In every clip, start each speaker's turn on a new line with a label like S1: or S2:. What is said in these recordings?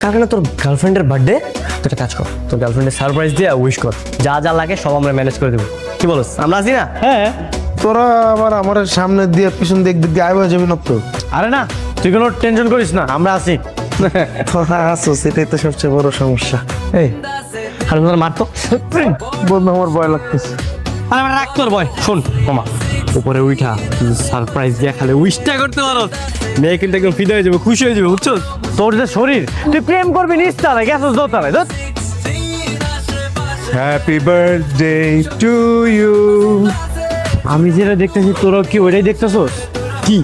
S1: কালকে না তোর গার্লফ্রেন্ডের বার্থডে, তুই একটা কাজ কর, তোর গার্লফ্রেন্ডের সারপ্রাইজ দিয়ে উইশ কর, যা যা লাগে সব আমরা ম্যানেজ করে দেবো। কি বলস, আমরা আছি না?
S2: হ্যাঁ।
S3: তোরা আবার আমার সামনে দিয়ে পিছন দিক দিক দিয়ে আইবা যাবি না তো?
S2: আরে না, তুই কোনো টেনশন করিস না, আমরা আছি।
S3: তোরা আসো, সেটাই তো সবচেয়ে বড় সমস্যা। এই
S1: আর মারতো
S3: বন্ধু, আমার ভয় লাগতেছে।
S1: আরে আমার রাখ তোর বয়। শোন মামা, উপরে উইঠা সারপ্রাইজ দিয়ে খালি উইশটা করতে পারো, মেয়ে কিন্তু একদম ফিদা হয়ে যাবে, খুশি হয়ে যাবে, বুঝছো?
S2: তোর যে শরীর, তুই প্রেম করবি নিস তালে, গেছিস দোতালে।
S3: Happy birthday to you.
S2: আমি যেটা দেখতেছি তোরাও কি ওইটাই দেখতেছস?
S1: কি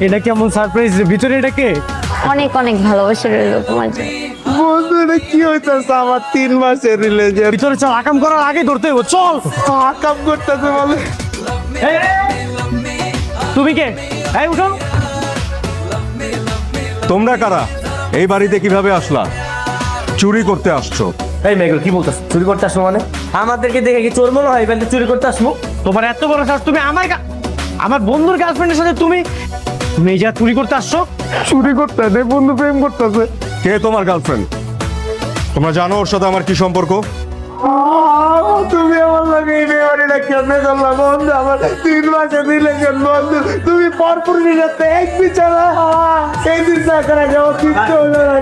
S2: এটা কেমন সারপ্রাইজ? ভিতরে এটা কে?
S4: অনেক অনেক ভালোবাসা রইল তোমার জন্য।
S3: বন্ধু, এটা কি হইতেছে? আমার 3 মাসের রিলেশন।
S2: ভিতরে চল, আকাম করার আগে ধরতে হইব, চল।
S3: কাম করতেছে বলে।
S2: এই, তুমি কে? এই উঠো।
S5: তোমরা কারা? এই বাড়িতে কিভাবে আসলা? চুরি করতে আসছো?
S1: এই মেয়েগুলো কি বলতেছ? চুরি করতে আসবো মানে? আমাদেরকে দেখে কি চোর মনে হয় এখানে চুরি করতে আসবো?
S2: তোমার এত বড় সাহস, তুমি আমার বন্ধুর গার্লফ্রেন্ডের সাথে তুমি এই যা চুরি করতে আসছো?
S3: চুরি করতেছে বন্ধু, প্রেম করতেছে।
S5: কে তোমার গার্লফ্রেন্ড? তোমরা জানো ওর সাথে আমার কি সম্পর্ক?
S3: তুমি আমার লাগে এই বিয়েবাড়িটা কেমনে করলা বন্ধু? আমার 3 মাসের রিলেশন বন্ধু, তুমি পরপুরি সাথে এক বিছানা এই দিন না করা যাও, কিচ্ছু হলো না।